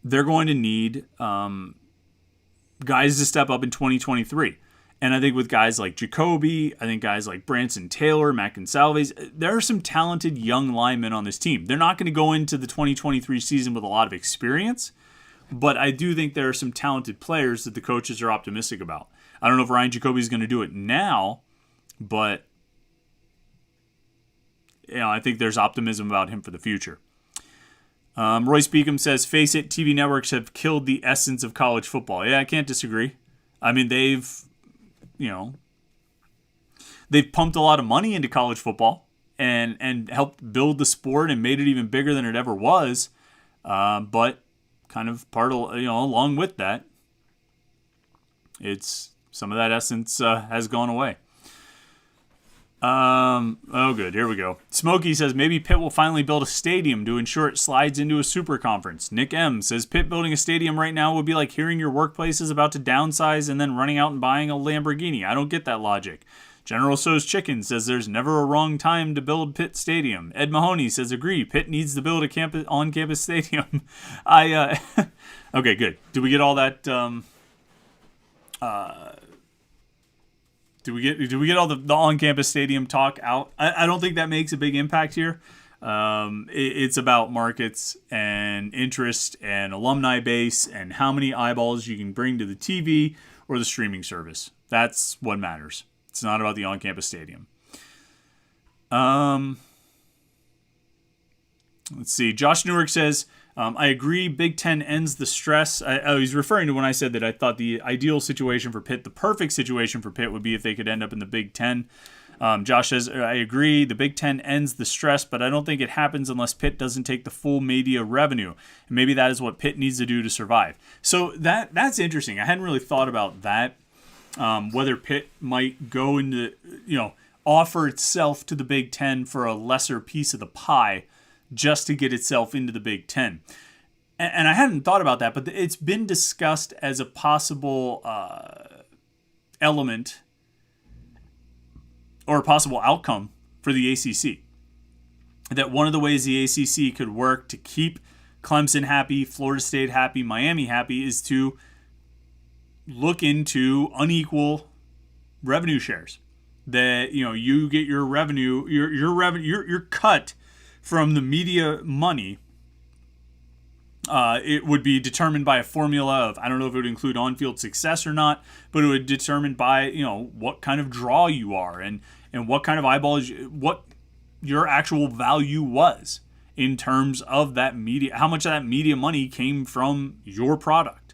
they're going to need guys to step up in 2023. And I think with guys like Jacoby, I think guys like Branson Taylor, Matt Gonsalves, there are some talented young linemen on this team. They're not going to go into the 2023 season with a lot of experience, but I do think there are some talented players that the coaches are optimistic about. I don't know if Ryan Jacoby is going to do it now, but I think there's optimism about him for the future. Royce Beacom says, face it, TV networks have killed the essence of college football. Yeah, I can't disagree. I mean, they've pumped a lot of money into college football and helped build the sport and made it even bigger than it ever was. But kind of along with that, it's some of that essence has gone away. Oh, good. Here we go. Smokey says maybe Pitt will finally build a stadium to ensure it slides into a super conference. Nick M says Pitt building a stadium right now would be like hearing your workplace is about to downsize and then running out and buying a Lamborghini. I don't get that logic. General So's Chicken says there's never a wrong time to build Pitt Stadium. Ed Mahoney says agree. Pitt needs to build a on-campus stadium. Okay, good. Did we get all that? Did we get all the on-campus stadium talk out? I don't think that makes a big impact here. It's about markets and interest and alumni base and how many eyeballs you can bring to the TV or the streaming service. That's what matters. It's not about the on-campus stadium. Let's see. Josh Newark says, I agree. Big Ten ends the stress. He's referring to when I said that I thought the ideal situation for Pitt, the perfect situation for Pitt would be if they could end up in the Big Ten. Josh says, I agree. The Big Ten ends the stress, but I don't think it happens unless Pitt doesn't take the full media revenue. And maybe that is what Pitt needs to do to survive. So that's interesting. I hadn't really thought about that. Whether Pitt might go into, offer itself to the Big Ten for a lesser piece of the pie just to get itself into the Big Ten. And I hadn't thought about that, but it's been discussed as a possible element or a possible outcome for the ACC. That one of the ways the ACC could work to keep Clemson happy, Florida State happy, Miami happy is to look into unequal revenue shares. That you get your revenue, your revenue, your cut from the media money. It would be determined by a formula of, I don't know if it would include on-field success or not, but it would be determined by, what kind of draw you are and what kind of eyeballs, what your actual value was in terms of that media, how much of that media money came from your product.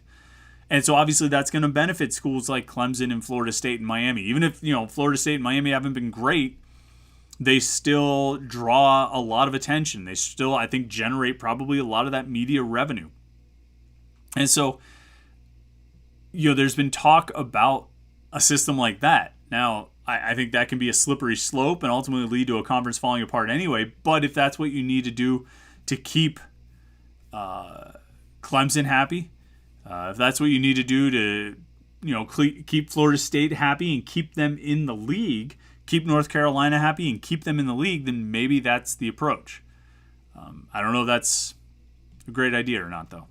And so obviously that's going to benefit schools like Clemson and Florida State and Miami. Even if, Florida State and Miami haven't been great, they still draw a lot of attention. They still, I think, generate probably a lot of that media revenue. And so, there's been talk about a system like that. Now, I think that can be a slippery slope and ultimately lead to a conference falling apart anyway. But if that's what you need to do to keep Clemson happy, if that's what you need to do to, keep Florida State happy and keep them in the league, keep North Carolina happy and keep them in the league, then maybe that's the approach. I don't know if that's a great idea or not, though.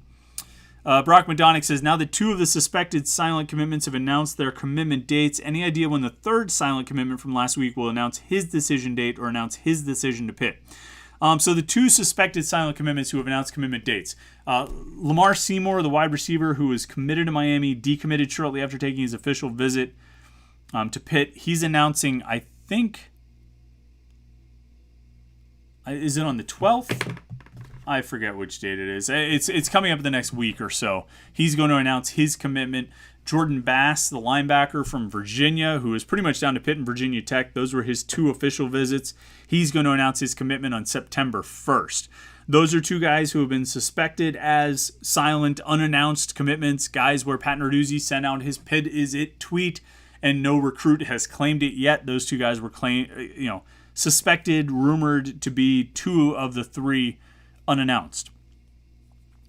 Brock Madonic says, now that 2 of the suspected silent commitments have announced their commitment dates, any idea when the 3rd silent commitment from last week will announce his decision date or announce his decision to Pitt? So the 2 suspected silent commitments who have announced commitment dates. Lamar Seymour, the wide receiver who was committed to Miami, decommitted shortly after taking his official visit to Pitt. He's announcing, I think, is it on the 12th? I forget which date it is. It's coming up the next week or so. He's going to announce his commitment. Jordan Bass, the linebacker from Virginia, who is pretty much down to Pitt and Virginia Tech. Those were his 2 official visits. He's going to announce his commitment on September 1st. Those are 2 guys who have been suspected as silent, unannounced commitments, guys where Pat Narduzzi sent out his Pitt is it tweet, and no recruit has claimed it yet. Those 2 guys were suspected, rumored to be 2 of the 3 unannounced.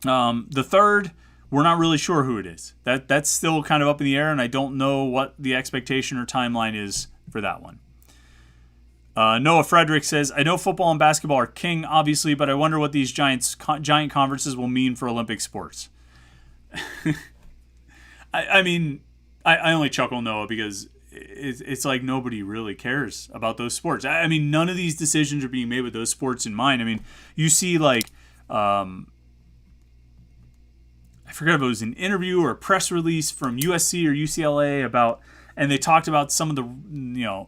The 3rd, we're not really sure who it is. That's still kind of up in the air, and I don't know what the expectation or timeline is for that one. Noah Frederick says, I know football and basketball are king, obviously, but I wonder what these giant conferences will mean for Olympic sports. I mean, I only chuckle, Noah, because it's like nobody really cares about those sports. I mean, none of these decisions are being made with those sports in mind. I mean, you see I forget if it was an interview or a press release from USC or UCLA and they talked about some of the,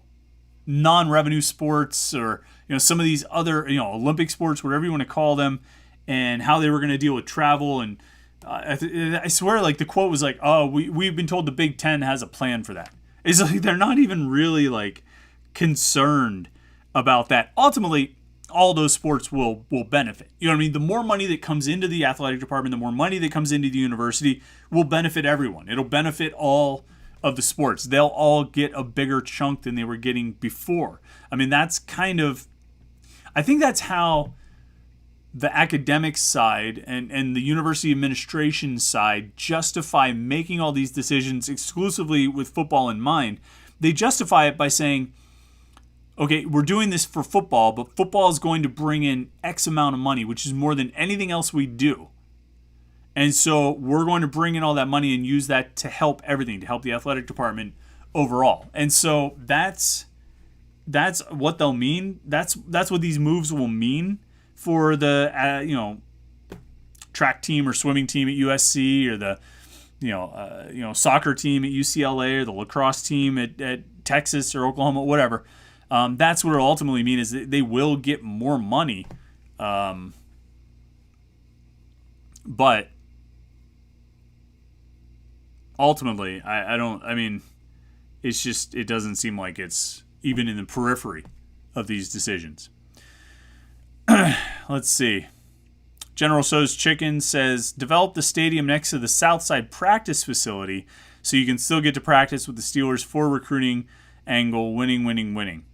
non-revenue sports or, some of these other, Olympic sports, whatever you want to call them, and how they were going to deal with travel. And I swear, the quote was oh, we've been told the Big Ten has a plan for that. It's they're not even really concerned about that. Ultimately, all those sports will benefit. You know what I mean? The more money that comes into the athletic department, the more money that comes into the university will benefit everyone. It'll benefit all of the sports. They'll all get a bigger chunk than they were getting before. I mean, that's I think that's how the academic side and the university administration side justify making all these decisions exclusively with football in mind. They justify it by saying, okay, we're doing this for football, but football is going to bring in X amount of money, which is more than anything else we do. And so we're going to bring in all that money and use that to help everything, to help the athletic department overall. And so that's what they'll mean. That's what these moves will mean. for the track team or swimming team at USC, or the soccer team at UCLA, or the lacrosse team at Texas or Oklahoma, whatever. That's what it'll ultimately mean, is that they will get more money. But ultimately, it doesn't seem like it's even in the periphery of these decisions. Let's see. General So's Chicken says, develop the stadium next to the Southside practice facility so you can still get to practice with the Steelers for recruiting angle, winning.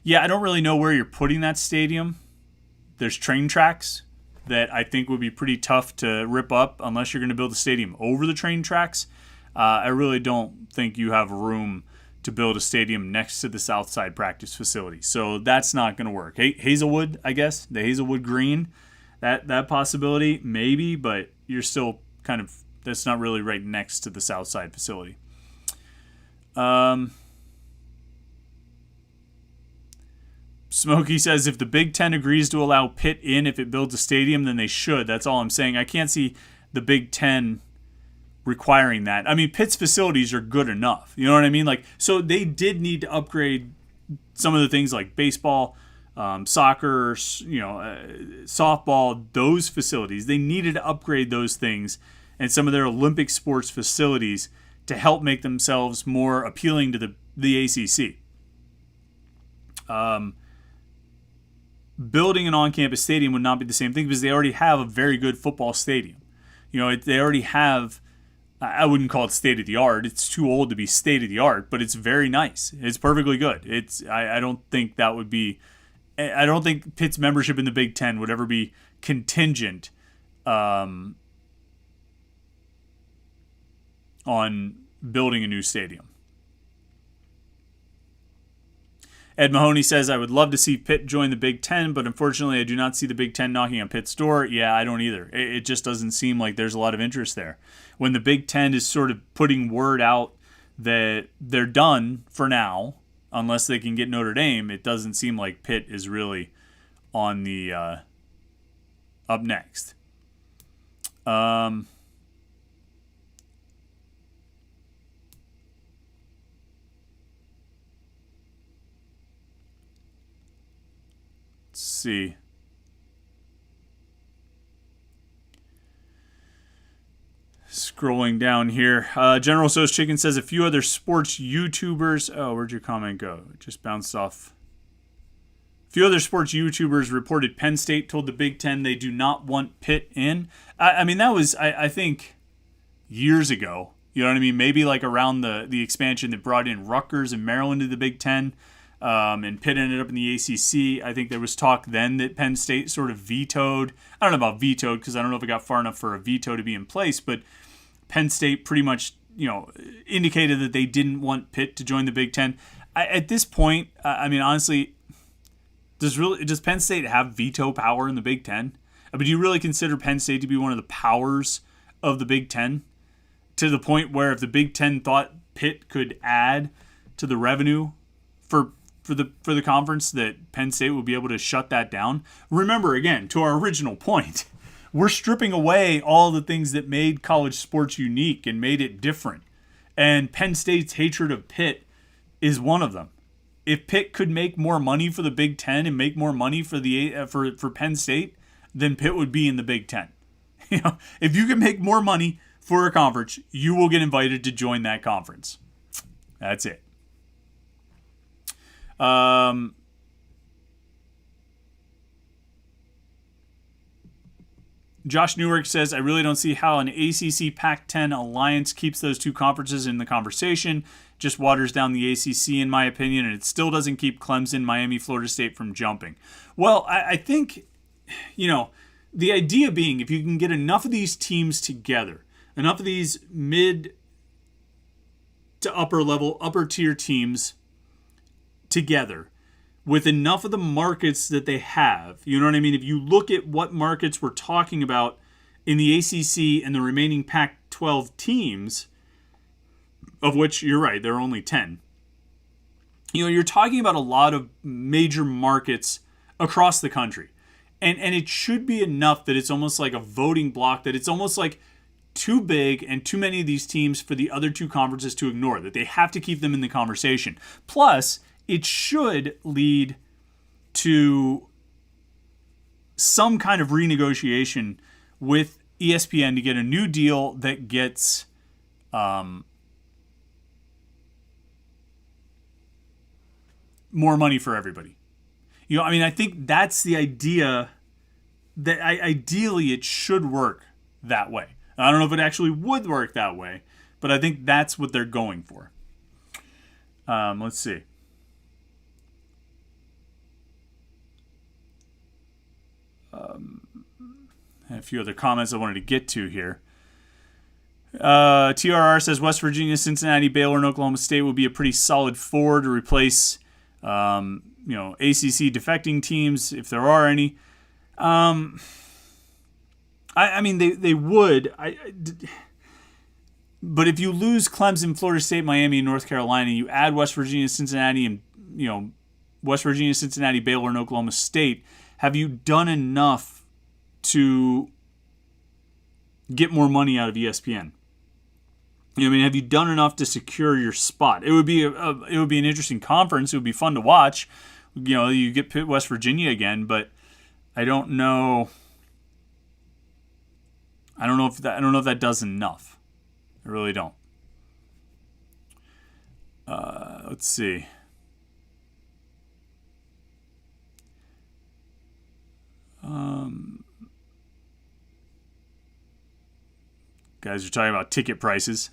Yeah, I don't really know where you're putting that stadium. There's train tracks that I think would be pretty tough to rip up unless you're going to build a stadium over the train tracks. I really don't think you have room to build a stadium next to the Southside practice facility. So that's not going to work. Hazelwood, I guess, the Hazelwood Green, that possibility, maybe, but you're still kind of, that's not really right next to the Southside facility. Smokey says, if the Big Ten agrees to allow Pitt in if it builds a stadium, then they should. That's all I'm saying. I can't see the Big Ten requiring that. I mean, Pitt's facilities are good enough. You know what I mean? Like, so they did need to upgrade some of the things like baseball, soccer, softball, those facilities. They needed to upgrade those things and some of their Olympic sports facilities to help make themselves more appealing to the ACC. Building an on-campus stadium would not be the same thing because they already have a very good football stadium. They already have, I wouldn't call it state-of-the-art. It's too old to be state-of-the-art, but it's very nice. It's perfectly good. I don't think Pitt's membership in the Big Ten would ever be contingent on building a new stadium. Ed Mahoney says, I would love to see Pitt join the Big Ten, but unfortunately I do not see the Big Ten knocking on Pitt's door. Yeah, I don't either. It just doesn't seem like there's a lot of interest there. When the Big Ten is sort of putting word out that they're done for now, unless they can get Notre Dame, it doesn't seem like Pitt is really on the up next. Let's see. Scrolling down here. General So's Chicken says a few other sports YouTubers. Oh, where'd your comment go? It just bounced off. A few other sports YouTubers reported Penn State told the Big Ten they do not want Pitt in. I mean, that was, I think, years ago. You know what I mean? Maybe like around the expansion that brought in Rutgers and Maryland to the Big Ten. And Pitt ended up in the ACC. I think there was talk then that Penn State sort of vetoed. I don't know about vetoed because I don't know if it got far enough for a veto to be in place, but Penn State pretty much, indicated that they didn't want Pitt to join the Big Ten. At this point, I mean, honestly, does Penn State have veto power in the Big Ten? I mean, do you really consider Penn State to be one of the powers of the Big Ten? To the point where if the Big Ten thought Pitt could add to the revenue for the conference, that Penn State would be able to shut that down. Remember, again, to our original point, we're stripping away all the things that made college sports unique and made it different. And Penn State's hatred of Pitt is one of them. If Pitt could make more money for the Big Ten and make more money for for Penn State, then Pitt would be in the Big Ten. If you can make more money for a conference, you will get invited to join that conference. That's it. Josh Newark says, I really don't see how an ACC Pac-10 alliance keeps those two conferences in the conversation. Just waters down the ACC, in my opinion, and it still doesn't keep Clemson, Miami, Florida State from jumping. Well, I think, the idea being if you can get enough of these teams together, enough of these mid to upper tier teams together, with enough of the markets that they have, you know what I mean? If you look at what markets we're talking about in the ACC and the remaining Pac-12 teams, of which you're right, there are only 10. You're talking about a lot of major markets across the country. And it should be enough that it's almost like a voting block, that it's almost like too big and too many of these teams for the other two conferences to ignore, that they have to keep them in the conversation. Plus, it should lead to some kind of renegotiation with ESPN to get a new deal that gets more money for everybody. I think that's the idea, that ideally it should work that way. I don't know if it actually would work that way, but I think that's what they're going for. Let's see. A few other comments I wanted to get to here. TRR says West Virginia, Cincinnati, Baylor, and Oklahoma State will be a pretty solid four to replace, ACC defecting teams, if there are any. They would. But if you lose Clemson, Florida State, Miami, and North Carolina, you add West Virginia, Cincinnati, and West Virginia, Cincinnati, Baylor, and Oklahoma State, have you done enough to get more money out of ESPN? Have you done enough to secure your spot? It would be an interesting conference. It would be fun to watch. You get Pitt, West Virginia again, but I don't know. I don't know if that does enough. I really don't. Let's see. Guys are talking about ticket prices.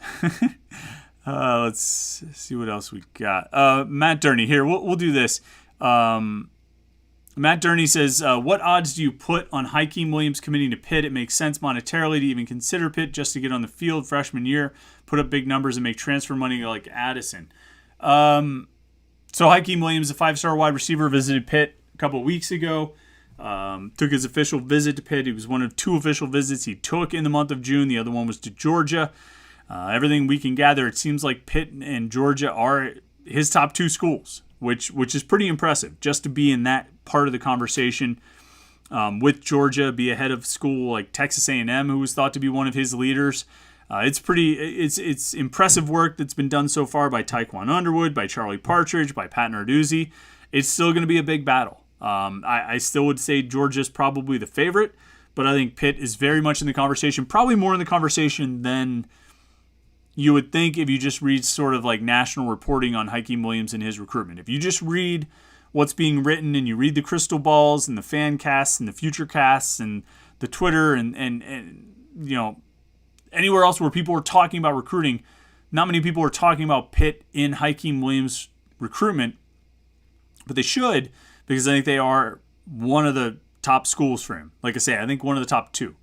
Let's see what else we got. Matt Durney here. We'll do this. Matt Durney says, what odds do you put on Hakeem Williams committing to Pitt? It makes sense monetarily to even consider Pitt just to get on the field freshman year, put up big numbers, and make transfer money like Addison. So Hakeem Williams, a 5-star wide receiver, visited Pitt a couple weeks ago. Took his official visit to Pitt. It was one of 2 official visits he took in the month of June. The other one was to Georgia. Everything we can gather, it seems like Pitt and Georgia are his top 2 schools, which is pretty impressive, just to be in that part of the conversation with Georgia, be ahead of school like Texas A&M, who was thought to be one of his leaders. It's impressive work that's been done so far by Taekwon Underwood, by Charlie Partridge, by Pat Narduzzi. It's still going to be a big battle. I still would say Georgia's probably the favorite, but I think Pitt is very much in the conversation, probably more in the conversation than you would think if you just read sort of like national reporting on Hakeem Williams and his recruitment. If you just read what's being written and you read the crystal balls and the fan casts and the future casts and the Twitter and anywhere else where people are talking about recruiting, not many people are talking about Pitt in Hakeem Williams' recruitment, but they should, because I think they are one of the top schools for him. Like I say, I think one of the top 2.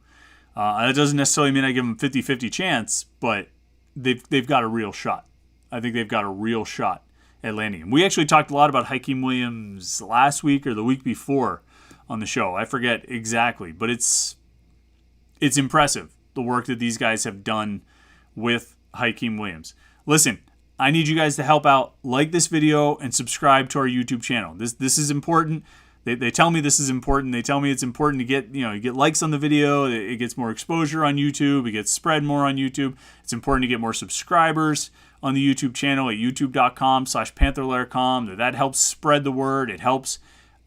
That doesn't necessarily mean I give them 50-50 chance, but they've got a real shot. I think they've got a real shot at landing him. We actually talked a lot about Hakeem Williams last week or the week before on the show. I forget exactly, but it's impressive, the work that these guys have done with Hakeem Williams. Listen, I need you guys to help out, like this video, and subscribe to our YouTube channel. This is important. They tell me this is important. They tell me it's important to get likes on the video. It gets more exposure on YouTube. It gets spread more on YouTube. It's important to get more subscribers on the YouTube channel at youtube.com/Panther-Lair.com. That helps spread the word. It helps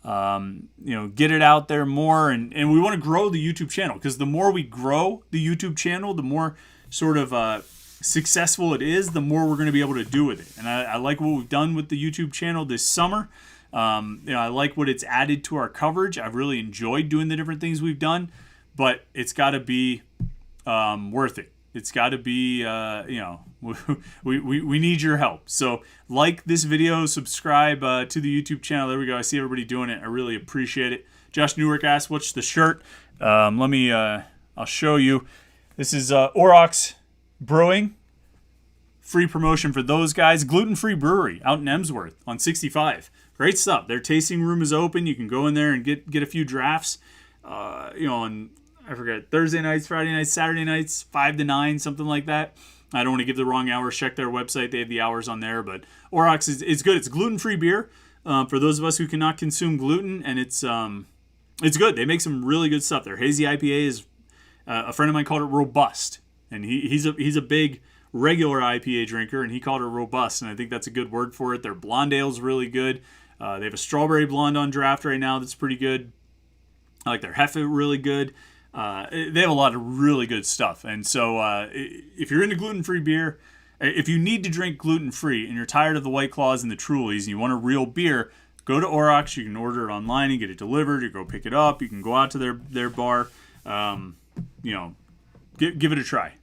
get it out there more. And we want to grow the YouTube channel, because the more we grow the YouTube channel, the more sort of successful it is, the more we're going to be able to do with it. And I like what we've done with the YouTube channel this summer. I like what it's added to our coverage. I've really enjoyed doing the different things we've done, but it's got to be worth it. It's got to be, we need your help. So like this video, subscribe to the YouTube channel. There we go. I see everybody doing it. I really appreciate it. Josh Newark asked, what's the shirt? I'll show you. This is Aurochs Brewing. Free promotion for those guys. Gluten-free brewery out in Emsworth on 65. Great stuff. Their tasting room is open. You can go in there and get a few drafts. On I forget, Thursday nights, Friday nights, Saturday nights, 5 to 9, something like that. I don't want to give the wrong hours. Check their website. They have the hours on there. But Aurochs is good. It's gluten-free beer for those of us who cannot consume gluten, and it's It's good. They make some really good stuff. Their hazy IPA is, a friend of mine called it robust, and he's a big regular IPA drinker, and he called it robust, and I think that's a good word for it. Their blonde ale is really good. They have a strawberry blonde on draft right now that's pretty good. I like their Hefe really good. They have a lot of really good stuff, and so if you're into gluten-free beer, if you need to drink gluten-free and you're tired of the White Claws and the Trulies and you want a real beer, go to Aurochs. You can order it online and get it delivered. You go pick it up. You can go out to their bar. Give it a try.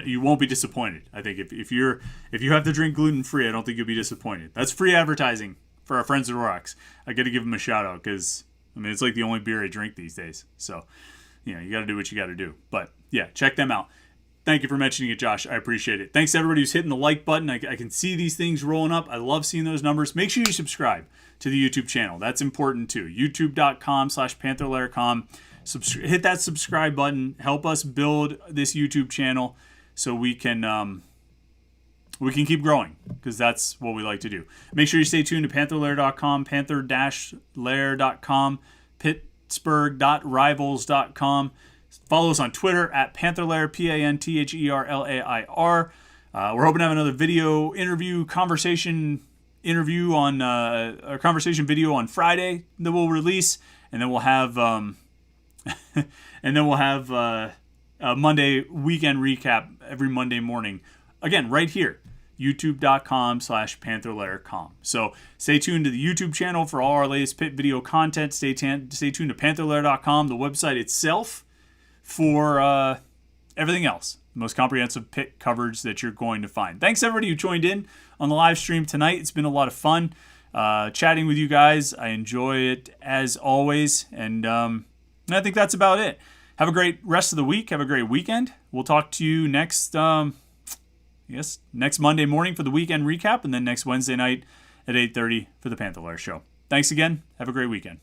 You won't be disappointed. I think if you have to drink gluten-free, I don't think you'll be disappointed. That's free advertising for our friends at Aurochs. I got to give them a shout out because it's like the only beer I drink these days. So you got to do what you got to do. But yeah, check them out. Thank you for mentioning it, Josh. I appreciate it. Thanks to everybody who's hitting the like button. I can see these things rolling up. I love seeing those numbers. Make sure you subscribe to the YouTube channel. That's important too. youtube.com/Panther-Lair.com. Hit that subscribe button. Help us build this YouTube channel so we can keep growing, because that's what we like to do. Make sure you stay tuned to Panther-Lair.com, Panther-Lair.com, Pittsburgh.rivals.com. Follow us on Twitter at Panther-Lair, Pantherlair. We're hoping to have another video interview, conversation video on Friday that we'll release, and then we'll have a Monday weekend recap every Monday morning. Again, right here, youtube.com/Panther-Lair.com. So stay tuned to the YouTube channel for all our latest Pitt video content. Stay tuned to Panther-Lair.com, the website itself, for everything else. The most comprehensive Pitt coverage that you're going to find. Thanks everybody who joined in on the live stream tonight. It's been a lot of fun chatting with you guys. I enjoy it as always. And I think that's about it. Have a great rest of the week. Have a great weekend. We'll talk to you next Monday morning for the weekend recap, and then next Wednesday night at 8:30 for the Panther-Lair Show. Thanks again. Have a great weekend.